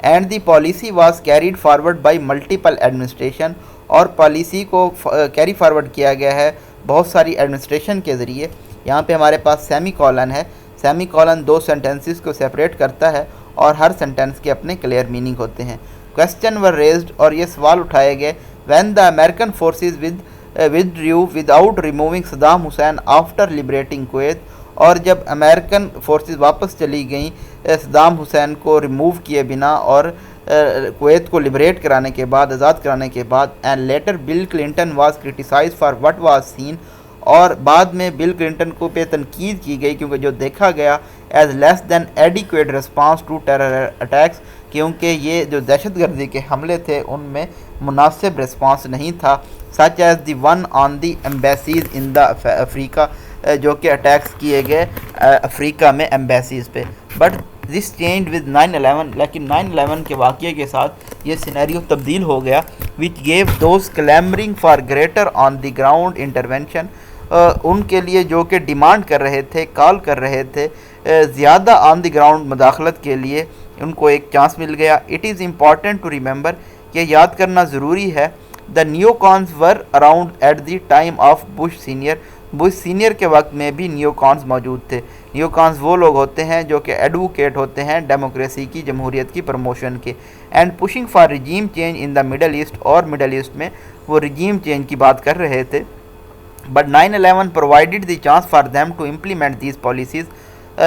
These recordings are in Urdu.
And the policy was carried forward by multiple administration, اور پالیسی کو کیری فارورڈ کیا گیا ہے بہت ساری ایڈمنسٹریشن کے ذریعے۔ یہاں پہ ہمارے پاس سیمی کولن ہے، سیمی کولن دو سینٹنسز کو سیپریٹ کرتا ہے اور ہر سینٹنس کے اپنے کلیئر میننگ ہوتے ہیں۔ کویسچن ور ریزڈ، اور یہ سوال اٹھائے گئے، when the American forces withdrew without removing Saddam Hussein after liberating Kuwait, اور جب امریکن فورسز واپس چلی گئیں صدام حسین کو ریموو کیے بنا اور کویت کو لبریٹ کرانے کے بعد، آزاد کرانے کے بعد، and later Bill Clinton was criticised for what was seen, اور بعد میں بل کلنٹن کو پہ تنقید کی گئی کیونکہ جو دیکھا گیا as less than adequate response to terror attacks, کیونکہ یہ جو دہشت گردی کے حملے تھے ان میں مناسب رسپانس نہیں تھا، such as the one on the embassies in the Africa, جو کہ اٹیکس کیے گئے افریقہ میں ایمبیسیز پہ۔ بٹ دس چینج ود 9/11، لیکن 9/11 کے واقعے کے ساتھ یہ سینیریو تبدیل ہو گیا، which gave those clamouring for greater on the ground intervention, ان کے لیے جو کہ ڈیمانڈ کر رہے تھے، کال کر رہے تھے زیادہ آن دی گراؤنڈ مداخلت کے لیے، ان کو ایک چانس مل گیا۔ It is important to remember, یہ یاد کرنا ضروری ہے، the neocons were around at the time of Bush senior, Bush senior کے وقت میں بھی نیو کانز موجود تھے۔ نیو کانز وہ لوگ ہوتے ہیں جو کہ ایڈوکیٹ ہوتے ہیں ڈیموکریسی کی، جمہوریت کی پروموشن کے، and pushing for regime change in the Middle East, اور مڈل ایسٹ میں وہ رجیم چینج کی بات کر رہے تھے۔ But 9/11 provided the chance for them to implement these policies,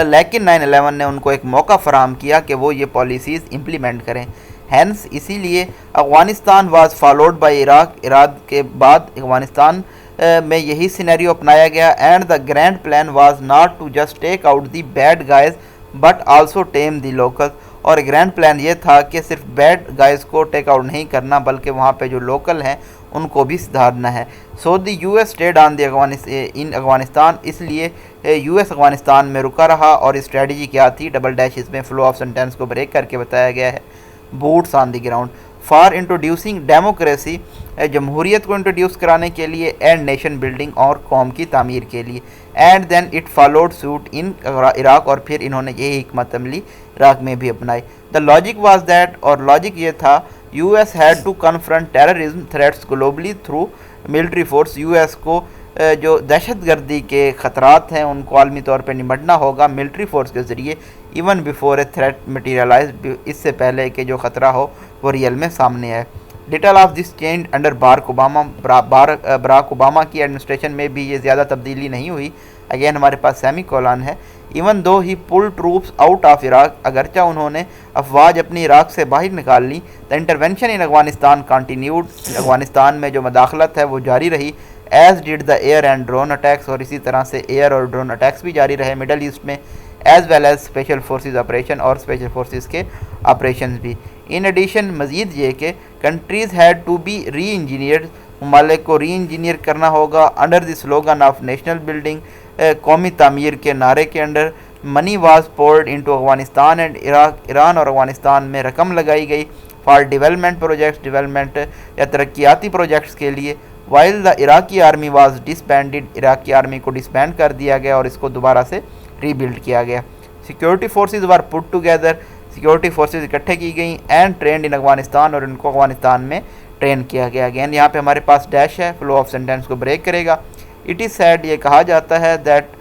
لیکن 9/11 نے ان کو ایک موقع فراہم کیا کہ وہ یہ پالیسیز امپلیمنٹ کریں۔ ہینس اسی لیے Afghanistan was followed by Iraq کے بعد افغانستان میں یہی سینیریو اپنایا گیا، and the grand plan was not to just take out the bad guys but also tame the local, اور گرینڈ پلان یہ تھا کہ صرف بیڈ گائز کو ٹیک آؤٹ نہیں کرنا بلکہ وہاں پہ جو لوکل ہیں ان کو بھی سدھارنا ہے۔ سو دی یو ایس اسٹیڈ آن دی ان افغانستان، اس لیے یو ایس افغانستان میں رکا رہا، اور اسٹریٹجی کیا تھی، ڈبل ڈیش اس میں فلو آف سینٹینس کو بریک کر کے بتایا گیا ہے، boots on the ground for introducing democracy, جمہوریت کو انٹروڈیوس کرانے کے لیے، اینڈ نیشن بلڈنگ، اور قوم کی تعمیر کے لیے، and then it followed suit in Iraq, اور پھر انہوں نے یہی حکمت عملی عراق میں بھی اپنائی۔ دا لاجک واز دیٹ، اور لاجک یہ تھا، U S had to confront terrorism threats globally through military force, U S کو جو دہشت گردی کے خطرات ہیں ان کو عالمی طور پہ نمٹنا ہوگا ملٹری فورس کے ذریعے، even before a threat materialised, اس سے پہلے کہ جو خطرہ ہو وہ ریئل میں سامنے آئے۔ Detail of this change under Barack Obama کی ایڈمنسٹریشن میں بھی یہ زیادہ تبدیلی نہیں ہوئی، اگین ہمارے پاس سیمی کولن ہے، even though he pull troops out of Iraq, اگرچہ انہوں نے افواج اپنی عراق سے باہر نکال لی، the intervention in Afghanistan continued, Afghanistan میں جو مداخلت ہے وہ جاری رہی، as did the air and drone attacks, اور اسی طرح سے ایئر اور ڈرون اٹیکس بھی جاری رہے مڈل ایسٹ میں، as well as special forces operation, اور اسپیشل فورسز کے آپریشنز بھی۔ ان ایڈیشن مزید یہ کہ countries had to be re engineered, ممالک کو ری انجینئر کرنا ہوگا under the slogan of national building, قومی تعمیر کے نعرے کے under, money was poured into Afghanistan and Iraq, Iran اور افغانستان میں رقم لگائی گئی فار ڈیولپمنٹ پروجیکٹس، ڈیولپمنٹ یا ترقیاتی پروجیکٹس کے لیے، وائل دا عراقی آرمی واز ڈسبینڈڈ، عراقی آرمی کو ڈسبینڈ کر دیا گیا اور اس کو دوبارہ سے ری بلڈ کیا گیا۔ سیکورٹی فورسز وار پٹ ٹوگیدر، سیکورٹی فورسز اکٹھے کی گئیں، اینڈ ٹرینڈ ان افغانستان، اور ان کو افغانستان میں ٹرین کیا گیا۔ اگین یہاں پہ ہمارے پاس ڈیش ہے، فلو آف سینٹینس کو بریک کرے گا۔ اٹ از سیڈ، یہ کہا جاتا ہے، that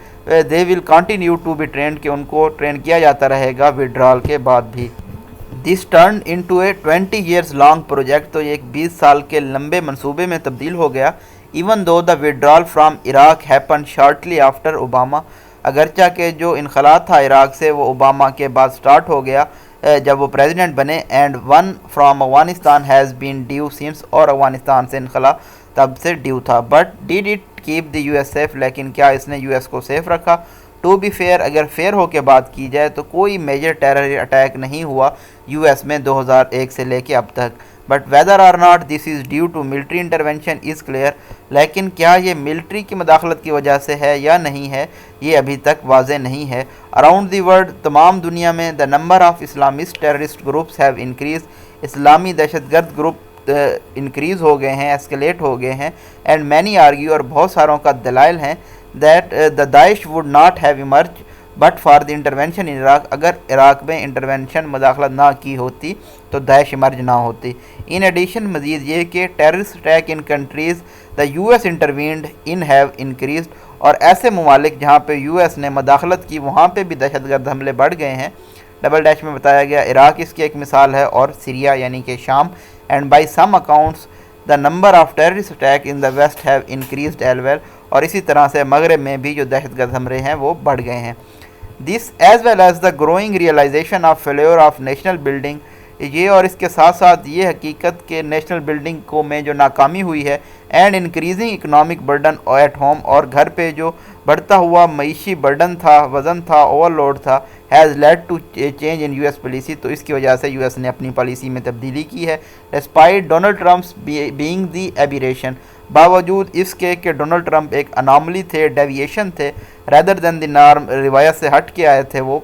they will continue to be trained, کہ ان کو ٹرین کیا جاتا رہے گا وڈرال کے بعد بھی۔ دس ٹرن انٹو اے 20 years لانگ پروجیکٹ، تو یہ ایک 20 سال کے لمبے منصوبے میں تبدیل ہو گیا۔ Even though the withdrawal from Iraq happen shortly after Obama, اگرچہ کہ جو انخلاء تھا عراق سے وہ اوباما کے بعد سٹارٹ ہو گیا جب وہ پریزیڈنٹ بنے، and one from Afghanistan has been due since, اور افغانستان سے انخلاء تب سے ڈیو تھا۔ But did it keep the U S safe, لیکن کیا اس نے یو ایس کو سیف رکھا؟ ٹو بی فیئر، اگر فیئر ہو کے بات کی جائے تو کوئی میجر ٹیرر اٹیک نہیں ہوا یو ایس میں 2001 سے لے کے اب تک۔ But whether or not this is due to military intervention is clear, لیکن کیا یہ ملٹری کی مداخلت کی وجہ سے ہے یا نہیں ہے یہ ابھی تک واضح نہیں ہے۔ اراؤنڈ دی ورلڈ، تمام دنیا میں، دا number of Islamist terrorist groups have increase, اسلامی دہشت گرد گروپ انکریز ہو گئے ہیں، ایسکلیٹ ہو گئے ہیں، اینڈ مینی آرگیو، اور بہت ساروں کا دلائل ہیں، that the Daesh would not have emerge but for the intervention in Iraq, اگر عراق میں انٹرونشن مداخلت نہ کی ہوتی تو داعش ایمرج نہ ہوتی۔ ان ایڈیشن مزید یہ کہ terrorist attack in countries the U S intervened in have increased, اور ایسے ممالک جہاں پہ یو ایس نے مداخلت کی وہاں پہ بھی دہشت گرد حملے بڑھ گئے ہیں۔ ڈبل ڈیش میں بتایا گیا عراق اس کی ایک مثال ہے اور سیریا یعنی کہ شام، and by some accounts the number of terrorist attack in the west have increased as well, اور اسی طرح سے مغرب میں بھی جو دہشت گرد حملے ہیں وہ بڑھ گئے ہیں۔ This as well as the growing realisation of failure of national building, یہ اور اس کے ساتھ ساتھ یہ حقیقت کہ نیشنل بلڈنگ کو میں جو ناکامی ہوئی ہے، and increasing economic burden at home, اور گھر پہ جو بڑھتا ہوا معیشی برڈن تھا، وزن تھا، اوور لوڈ تھا، has lead to change in U S policy, تو اس کی وجہ سے یو ایس نے اپنی پالیسی میں تبدیلی کی ہے۔ Despite Donald Trump's being the aberration, باوجود اس کے کہ ڈونلڈ ٹرمپ ایک اناملی تھے، ڈیویشن تھے، ریدر دین دی نارم، روایت سے ہٹ کے آئے تھے وہ،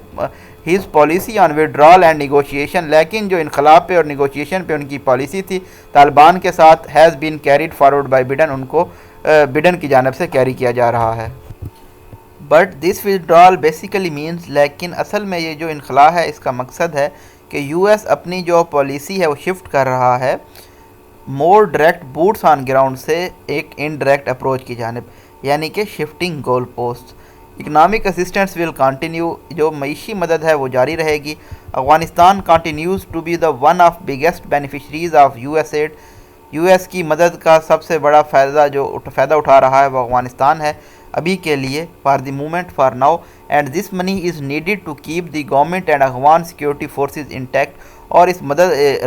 his policy on withdrawal and negotiation, لیکن جو انخلا پہ اور نیگوشیشن پہ ان کی پالیسی تھی طالبان کے ساتھ، has been carried forward by Biden, ان کو بائیڈن کی جانب سے کیری کیا جا رہا ہے۔ But this withdrawal basically means, لیکن اصل میں یہ جو انخلا ہے اس کا مقصد ہے کہ یو ایس اپنی جو پالیسی ہے وہ شفٹ کر رہا ہے more direct boots on ground سے ایک انڈائریکٹ اپروچ کی جانب، یعنی کہ shifting goal post. Economic assistance will continue, جو معیشی مدد ہے وہ جاری رہے گی۔ Afghanistan continues to be the one of biggest beneficiaries of U S aid, U S کی مدد کا سب سے بڑا فائدہ اٹھا رہا ہے وہ افغانستان ہے ابھی کے لیے، for the moment, for now, and this money is needed to keep the government and Afghan security forces intact, اور اس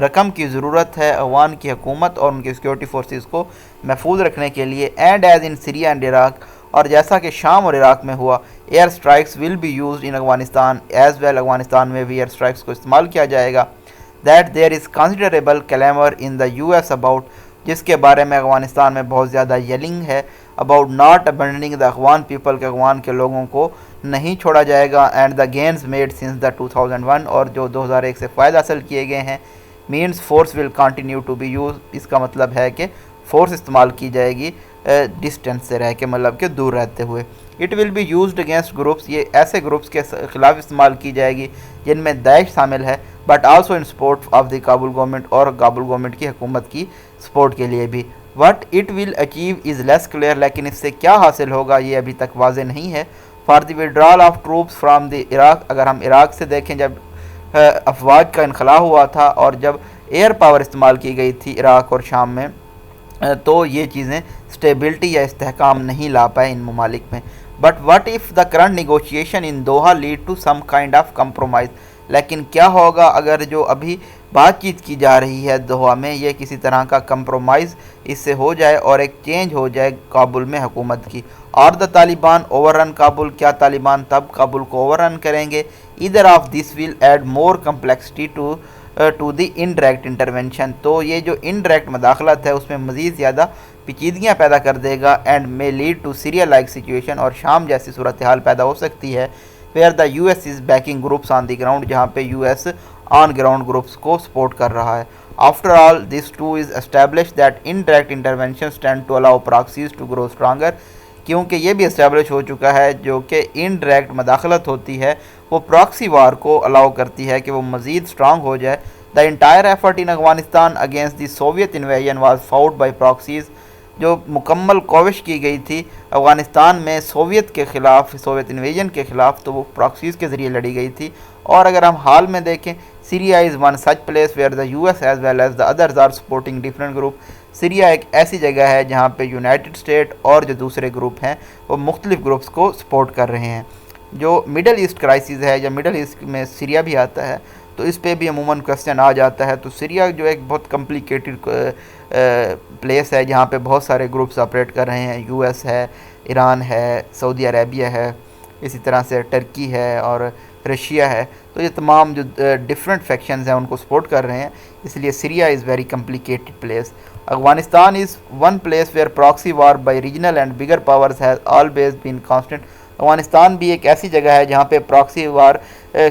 رقم کی ضرورت ہے افغان کی حکومت اور ان کی سیکورٹی فورسز کو محفوظ رکھنے کے لیے۔ And as in Syria and Iraq, اور جیسا کہ شام اور عراق میں ہوا، air strikes will be used in Afghanistan as well, Afghanistan میں بھی ایئر اسٹرائکس کو استعمال کیا جائے گا۔ That there is considerable clamour in the U S about, جس کے بارے میں افغانستان میں بہت زیادہ یلنگ ہے، about not abandoning the Afghan people, کے افغان کے لوگوں کو نہیں چھوڑا جائے گا، and the gains made since the 2001، اور جو 2001 سے فائدہ حاصل کیے گئے ہیں، means force will continue to be use, اس کا مطلب ہے کہ فورس استعمال کی جائے گی ڈسٹینس سے رہ کے، مطلب کہ دور رہتے ہوئے۔ It will be used against groups, یہ ایسے گروپس کے خلاف استعمال کی جائے گی جن میں داعش شامل ہے، but also in support of the Kabul government, اور کابل گورنمنٹ کی حکومت کی سپورٹ کے لیے بھی۔ What it will achieve is less clear, لیکن اس سے کیا حاصل ہوگا یہ ابھی تک واضح نہیں ہے۔ For the withdrawal of troops from the Iraq, اگر ہم عراق سے دیکھیں، جب افواج کا انخلا ہوا تھا اور جب ایئر پاور استعمال کی گئی تھی عراق اور شام میں، تو یہ چیزیں اسٹیبلٹی یا استحکام نہیں لا پائے ان ممالک میں۔ But what if the current negotiation in Doha lead to some kind of compromise, لیکن کیا ہوگا اگر جو ابھی بات چیت کی جا رہی ہے دوحہ میں، یہ کسی طرح کا کمپرومائز اس سے ہو جائے اور ایک چینج ہو جائے کابل میں حکومت کی، اور the Taliban overrun Kabul, کیا طالبان تب کابل کو اوور رن کریں گے؟ Either of this will add more complexity to the indirect intervention, تو یہ جو انڈائریکٹ مداخلت ہے اس میں مزید زیادہ پیچیدگیاں پیدا کر دے گا، and may lead to Syria like situation, اور شام جیسی صورتحال پیدا ہو سکتی ہے، where the U S is backing groups on the ground, جہاں پہ U S on ground groups کو سپورٹ کر رہا ہے۔ After all this too is establish that indirect interventions tend to allow proxies to grow stronger, کیونکہ یہ بھی اسٹیبلش ہو چکا ہے جو کہ انڈائریکٹ مداخلت ہوتی ہے وہ پراکسی وار کو الاؤ کرتی ہے کہ وہ مزید اسٹرانگ ہو جائے۔ The entire effort in Afghanistan against the Soviet invasion was fought by proxies, جو مکمل کوشش کی گئی تھی افغانستان میں سوویت کے خلاف، سوویت انویژن کے خلاف، تو وہ پراکسیز کے ذریعے لڑی گئی تھی۔ اور اگر ہم حال میں دیکھیں، Syria is one such place where the U S as well as the others are supporting different group, Syria ایک ایسی جگہ ہے جہاں پہ یونائٹڈ اسٹیٹ اور جو دوسرے گروپ ہیں وہ مختلف گروپس کو سپورٹ کر رہے ہیں۔ جو مڈل ایسٹ کرائسس ہے، یا مڈل ایسٹ میں سیریا بھی آتا ہے، تو اس پہ بھی عموماً کوسچن آ جاتا ہے۔ تو سیریا جو ایک بہت کمپلیکیٹڈ پلیس ہے جہاں پہ بہت سارے گروپس آپریٹ کر رہے ہیں، یو ایس ہے، ایران ہے، سعودی عربیہ ہے، اسی طرح سے ٹرکی ہے اور رشیا ہے، تو یہ تمام جو ڈفرینٹ فیکشنز ہیں ان کو سپورٹ کر رہے ہیں، اس لیے Syria is very complicated place. Afghanistan is one place where proxy war by regional and bigger powers has always been constant, Afghanistan بھی ایک ایسی جگہ ہے جہاں پہ پراکسی وار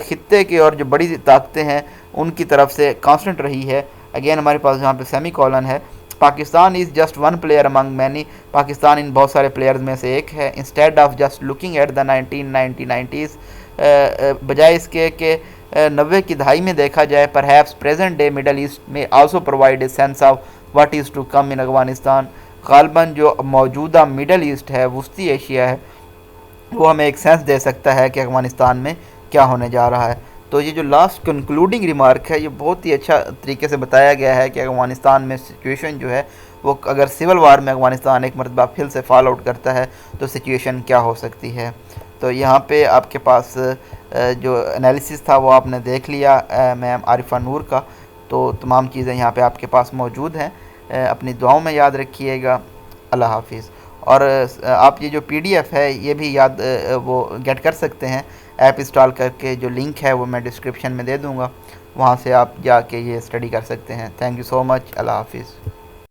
خطے کی اور جو بڑی طاقتیں ہیں ان کی طرف سے کانسٹنٹ رہی ہے۔ اگین ہمارے پاس جہاں پہ سیمی کولن ہے، Pakistan is just one player among many, Pakistan ان بہت سارے پلیئرز میں سے ایک ہے۔ Instead of just looking at the 1990s بجائے اس کے کہ 90 کی دہائی میں دیکھا جائے، perhaps present day Middle East میں also provide a sense of what is to come in Afghanistan. غالباً جو موجودہ مڈل ایسٹ ہے، وسطی ایشیا ہے، وہ ہمیں ایک سینس دے سکتا ہے کہ افغانستان میں کیا ہونے جا رہا ہے. تو یہ جو لاسٹ کنکلوڈنگ ریمارک ہے، یہ بہت ہی اچھا طریقے سے بتایا گیا ہے کہ افغانستان میں سچویشن جو ہے وہ اگر سول وار میں افغانستان ایک مرتبہ پھر سے فال آؤٹ کرتا ہے تو سچویشن کیا ہو سکتی ہے. تو یہاں پہ آپ کے پاس جو انالیسس تھا وہ آپ نے دیکھ لیا میم عارفہ نور کا. تو تمام چیزیں یہاں پہ آپ کے پاس موجود ہیں. اپنی دعاؤں میں یاد رکھیے گا. اللہ حافظ. اور آپ یہ جو پی ڈی ایف ہے یہ بھی یاد وہ گیٹ کر سکتے ہیں ایپ انسٹال کر کے. جو لنک ہے وہ میں ڈسکرپشن میں دے دوں گا، وہاں سے آپ جا کے یہ اسٹڈی کر سکتے ہیں. تھینک یو سو مچ. اللہ حافظ.